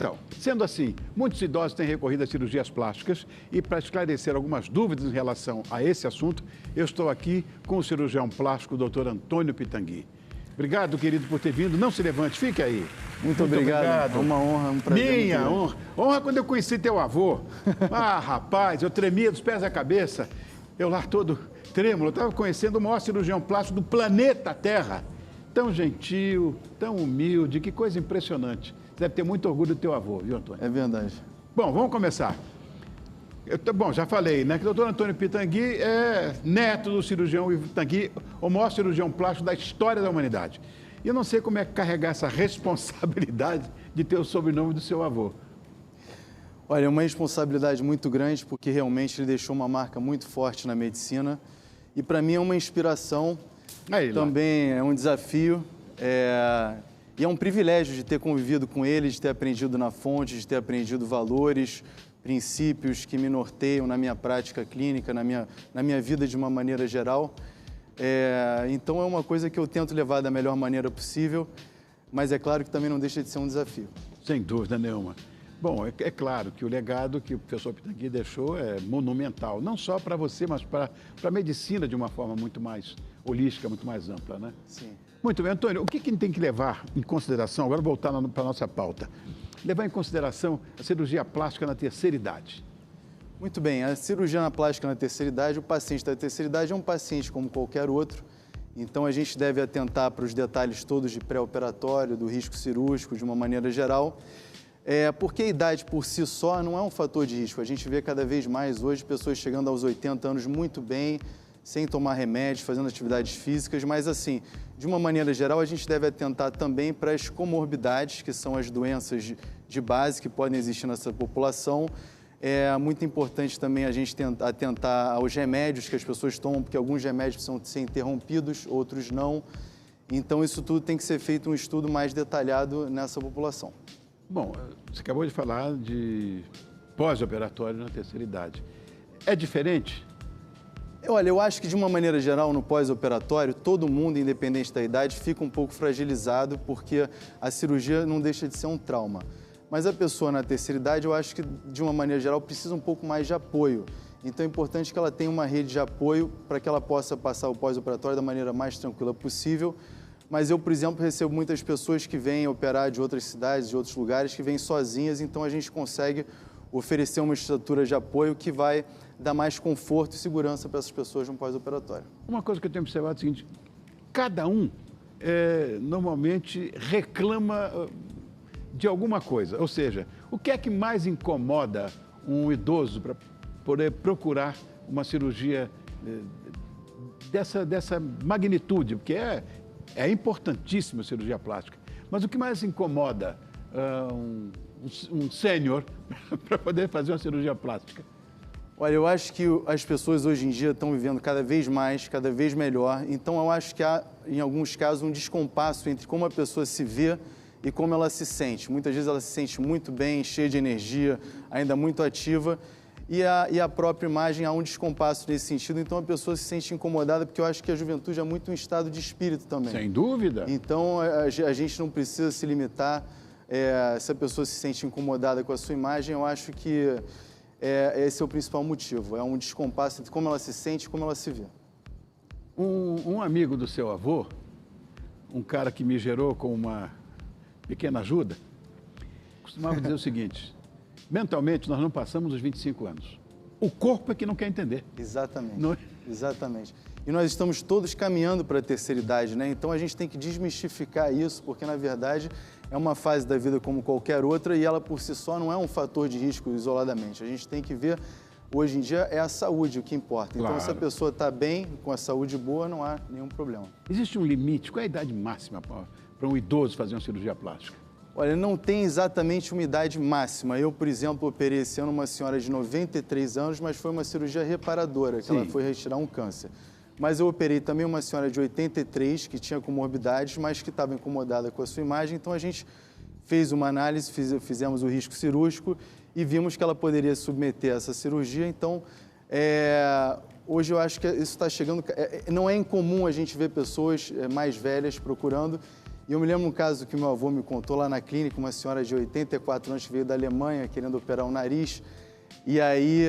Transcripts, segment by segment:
Então, sendo assim, muitos idosos têm recorrido a cirurgias plásticas e para esclarecer algumas dúvidas em relação a esse assunto, eu estou aqui com o cirurgião plástico, o Dr. Antônio Pitangui. Obrigado, querido, por ter vindo. Não se levante, fique aí. Muito obrigado. É uma honra, um prazer. Minha honra. Honra quando eu conheci teu avô. Ah, rapaz, eu tremia dos pés à cabeça. Eu lá todo trêmulo. Eu estava conhecendo o maior cirurgião plástico do planeta Terra. Tão gentil, tão humilde, que coisa impressionante. Você deve ter muito orgulho do teu avô, viu, Antônio? É verdade. Bom, vamos começar. Bom, já falei, né, que o doutor Antônio Pitangui é neto do cirurgião Pitangui, o maior cirurgião plástico da história da humanidade. E eu não sei como é carregar essa responsabilidade de ter o sobrenome do seu avô. Olha, é uma responsabilidade muito grande, porque realmente ele deixou uma marca muito forte na medicina. E para mim é uma inspiração, também é um desafio. E é um privilégio de ter convivido com ele, de ter aprendido na fonte, de ter aprendido valores, princípios que me norteiam na minha prática clínica, na minha vida de uma maneira geral. Então é uma coisa que eu tento levar da melhor maneira possível, mas é claro que também não deixa de ser um desafio. Sem dúvida nenhuma. Bom, é claro que o legado que o professor Pitangui deixou é monumental, não só para você, mas para a medicina de uma forma muito mais holística, muito mais ampla, né? Sim. Muito bem, Antônio, o que tem que levar em consideração, agora voltar para a nossa pauta, levar em consideração a cirurgia plástica na terceira idade? Muito bem, a cirurgia plástica na terceira idade, o paciente da terceira idade é um paciente como qualquer outro, então a gente deve atentar para os detalhes todos de pré-operatório, do risco cirúrgico de uma maneira geral, porque a idade por si só não é um fator de risco. A gente vê cada vez mais hoje pessoas chegando aos 80 anos muito bem, sem tomar remédios, fazendo atividades físicas, mas assim, de uma maneira geral, a gente deve atentar também para as comorbidades, que são as doenças de base que podem existir nessa população. É muito importante também a gente atentar aos remédios que as pessoas tomam, porque alguns remédios precisam ser interrompidos, outros não. Então, isso tudo tem que ser feito um estudo mais detalhado nessa população. Bom, você acabou de falar de pós-operatório na terceira idade. É diferente? Olha, eu acho que de uma maneira geral, no pós-operatório, todo mundo, independente da idade, fica um pouco fragilizado, porque a cirurgia não deixa de ser um trauma. Mas a pessoa na terceira idade, eu acho que de uma maneira geral, precisa um pouco mais de apoio. Então é importante que ela tenha uma rede de apoio para que ela possa passar o pós-operatório da maneira mais tranquila possível. Mas eu, por exemplo, recebo muitas pessoas que vêm operar de outras cidades, de outros lugares, que vêm sozinhas, então a gente consegue oferecer uma estrutura de apoio que vai dar mais conforto e segurança para essas pessoas no pós-operatório. Uma coisa que eu tenho observado é o seguinte, cada um normalmente reclama de alguma coisa, ou seja, o que é que mais incomoda um idoso para poder procurar uma cirurgia dessa magnitude, porque é importantíssima a cirurgia plástica, mas o que mais incomoda um sênior para poder fazer uma cirurgia plástica? Olha, eu acho que as pessoas hoje em dia estão vivendo cada vez mais, cada vez melhor. Então, eu acho que há, em alguns casos, um descompasso entre como a pessoa se vê e como ela se sente. Muitas vezes ela se sente muito bem, cheia de energia, ainda muito ativa. E a própria imagem, há um descompasso nesse sentido. Então, a pessoa se sente incomodada, porque eu acho que a juventude é muito um estado de espírito também. Sem dúvida. Então, a gente não precisa se limitar. Se a pessoa se sente incomodada com a sua imagem, eu acho que esse é o principal motivo. É um descompasso entre como ela se sente e como ela se vê. Um amigo do seu avô, um cara que me gerou com uma pequena ajuda, costumava dizer o seguinte, mentalmente nós não passamos os 25 anos. O corpo é que não quer entender. Exatamente, não é? Exatamente. E nós estamos todos caminhando para a terceira idade, né? Então a gente tem que desmistificar isso, porque na verdade é uma fase da vida como qualquer outra e ela por si só não é um fator de risco isoladamente. A gente tem que ver, hoje em dia, é a saúde o que importa. Então, Claro. se a pessoa está bem, com a saúde boa, não há nenhum problema. Existe um limite? Qual é a idade máxima para um idoso fazer uma cirurgia plástica? Olha, não tem exatamente uma idade máxima. Eu, por exemplo, operei esse ano uma senhora de 93 anos, mas foi uma cirurgia reparadora, que Sim. ela foi retirar um câncer. Mas eu operei também uma senhora de 83, que tinha comorbidades, mas que estava incomodada com a sua imagem. Então, a gente fez uma análise, fizemos o risco cirúrgico e vimos que ela poderia submeter a essa cirurgia. Então, hoje eu acho que isso está chegando... não é incomum a gente ver pessoas mais velhas procurando E eu me lembro um caso que meu avô me contou lá na clínica, uma senhora de 84 anos que veio da Alemanha querendo operar o nariz. E aí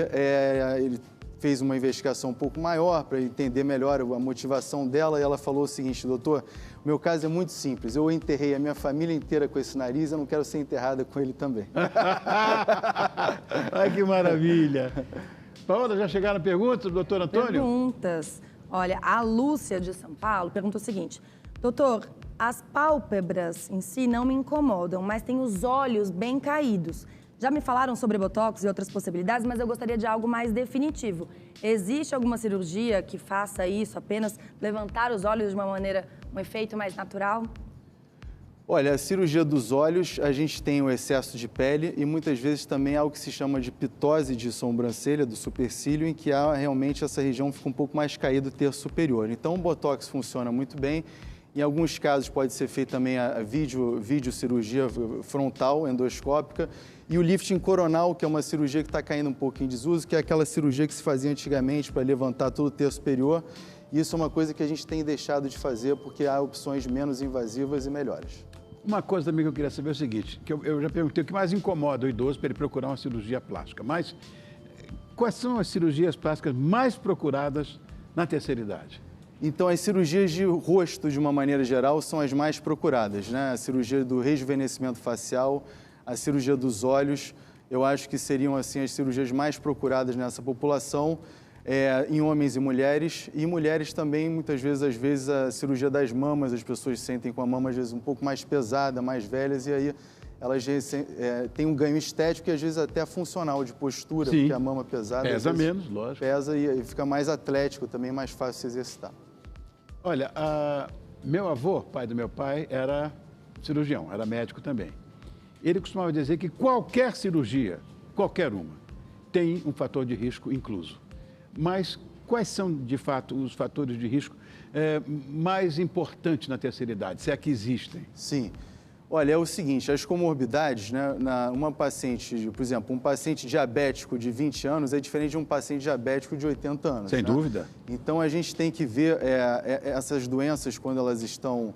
ele fez uma investigação um pouco maior para entender melhor a motivação dela. E ela falou o seguinte: doutor, o meu caso é muito simples. Eu enterrei a minha família inteira com esse nariz, eu não quero ser enterrada com ele também. Ai, que maravilha. Paola, já chegaram perguntas, doutor Antônio? Perguntas. Olha, a Lúcia de São Paulo pergunta o seguinte: doutor, as pálpebras em si não me incomodam, mas tenho os olhos bem caídos. Já me falaram sobre botox e outras possibilidades, mas eu gostaria de algo mais definitivo. Existe alguma cirurgia que faça isso, apenas levantar os olhos de uma maneira, um efeito mais natural? Olha, a cirurgia dos olhos, a gente tem o excesso de pele e muitas vezes também algo que se chama de pitose de sobrancelha, do supercílio, em que realmente essa região fica um pouco mais caída do terço superior. Então o botox funciona muito bem. Em alguns casos pode ser feita também a videocirurgia frontal, endoscópica, e o lifting coronal, que é uma cirurgia que está caindo um pouco em desuso, que é aquela cirurgia que se fazia antigamente para levantar todo o terço superior. E isso é uma coisa que a gente tem deixado de fazer porque há opções menos invasivas e melhores. Uma coisa também que eu queria saber é o seguinte, que eu já perguntei o que mais incomoda o idoso para ele procurar uma cirurgia plástica, mas quais são as cirurgias plásticas mais procuradas na terceira idade? Então, as cirurgias de rosto, de uma maneira geral, são as mais procuradas, né? A cirurgia do rejuvenescimento facial, a cirurgia dos olhos, eu acho que seriam, assim, as cirurgias mais procuradas nessa população, em homens e mulheres também, muitas vezes, às vezes, a cirurgia das mamas, as pessoas se sentem com a mama, às vezes, um pouco mais pesada, mais velhas, e aí elas têm um ganho estético e, às vezes, até funcional de postura, Sim. porque a mama pesada... Pesa menos, lógico. Pesa e fica mais atlético também, mais fácil se exercitar. Olha, meu avô, pai do meu pai, era cirurgião, era médico também. Ele costumava dizer que qualquer cirurgia, qualquer uma, tem um fator de risco incluso. Mas quais são, de fato, os fatores de risco mais importantes na terceira idade, se é que existem? Sim. Olha, é o seguinte, as comorbidades, né, uma paciente, por exemplo, um paciente diabético de 20 anos é diferente de um paciente diabético de 80 anos. Sem dúvida. Então, a gente tem que ver essas doenças, quando elas estão...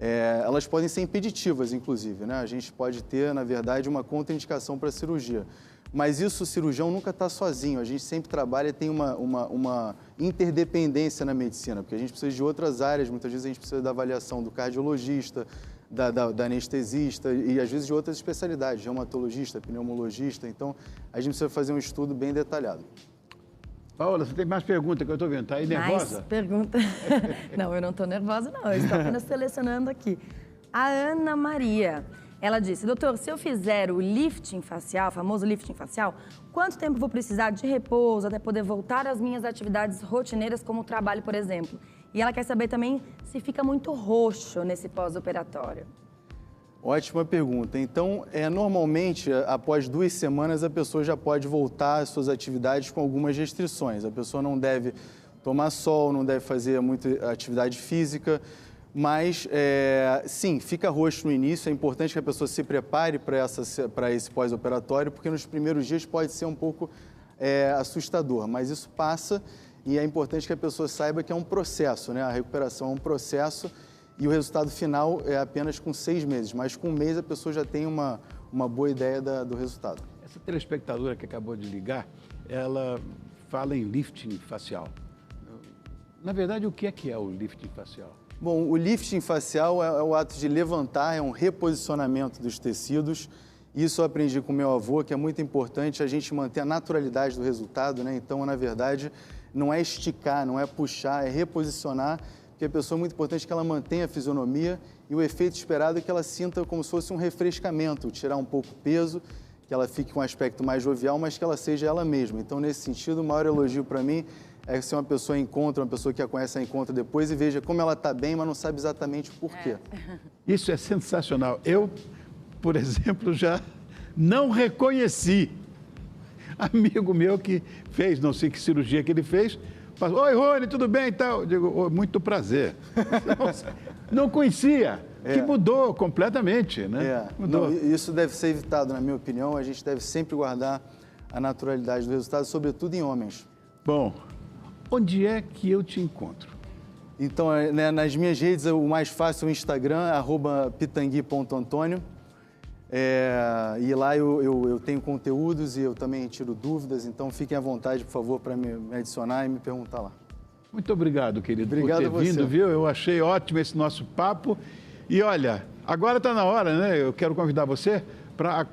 elas podem ser impeditivas, inclusive, né? A gente pode ter, na verdade, uma contraindicação para a cirurgia. Mas isso, o cirurgião nunca está sozinho. A gente sempre trabalha e tem uma interdependência na medicina, porque a gente precisa de outras áreas. Muitas vezes a gente precisa da avaliação do cardiologista, da anestesista e, às vezes, de outras especialidades, reumatologista, pneumologista. Então, a gente precisa fazer um estudo bem detalhado. Paola, você tem mais perguntas que eu estou vendo. Está aí nervosa? Mais pergunta? Não, eu não estou nervosa, não. Eu estou apenas selecionando aqui. A Ana Maria, ela disse: doutor, se eu fizer o lifting facial, famoso lifting facial, quanto tempo vou precisar de repouso até poder voltar às minhas atividades rotineiras, como o trabalho, por exemplo? E ela quer saber também se fica muito roxo nesse pós-operatório. Ótima pergunta. Então, normalmente, após 2 semanas, a pessoa já pode voltar às suas atividades com algumas restrições. A pessoa não deve tomar sol, não deve fazer muita atividade física, mas, sim, fica roxo no início. É importante que a pessoa se prepare para esse pós-operatório, porque nos primeiros dias pode ser um pouco assustador, mas isso passa. E é importante que a pessoa saiba que é um processo, né? A recuperação é um processo e o resultado final é apenas com 6 meses. Mas com 1 mês a pessoa já tem uma boa ideia do resultado. Essa telespectadora que acabou de ligar, ela fala em lifting facial. Na verdade, o que é o lifting facial? Bom, o lifting facial é o ato de levantar, é um reposicionamento dos tecidos. Isso eu aprendi com meu avô, que é muito importante a gente manter a naturalidade do resultado, né? Então, na verdade, não é esticar, não é puxar, é reposicionar, porque a pessoa é muito importante que ela mantenha a fisionomia e o efeito esperado é que ela sinta como se fosse um refrescamento, tirar um pouco o peso, que ela fique com um aspecto mais jovial, mas que ela seja ela mesma. Então, nesse sentido, o maior elogio para mim é se uma pessoa encontra, uma pessoa que a conhece, a encontra depois e veja como ela está bem, mas não sabe exatamente o porquê. Isso é sensacional. Eu, por exemplo, já não reconheci. Amigo meu que fez, não sei que cirurgia que ele fez, passou: oi, Rony, tudo bem e tal? Eu digo: muito prazer. Não conhecia, que mudou completamente, né? Mudou. Não, isso deve ser evitado, na minha opinião. A gente deve sempre guardar a naturalidade do resultado, sobretudo em homens. Bom, onde é que eu te encontro? Então, né, nas minhas redes, o mais fácil é o Instagram, @pitangui.antônio. E lá eu tenho conteúdos e eu também tiro dúvidas, então fiquem à vontade, por favor, para me adicionar e me perguntar lá. Muito obrigado, querido, Obrigado por a ter você. vindo, viu? Eu achei ótimo esse nosso papo. E olha, agora está na hora, né? Eu quero convidar você para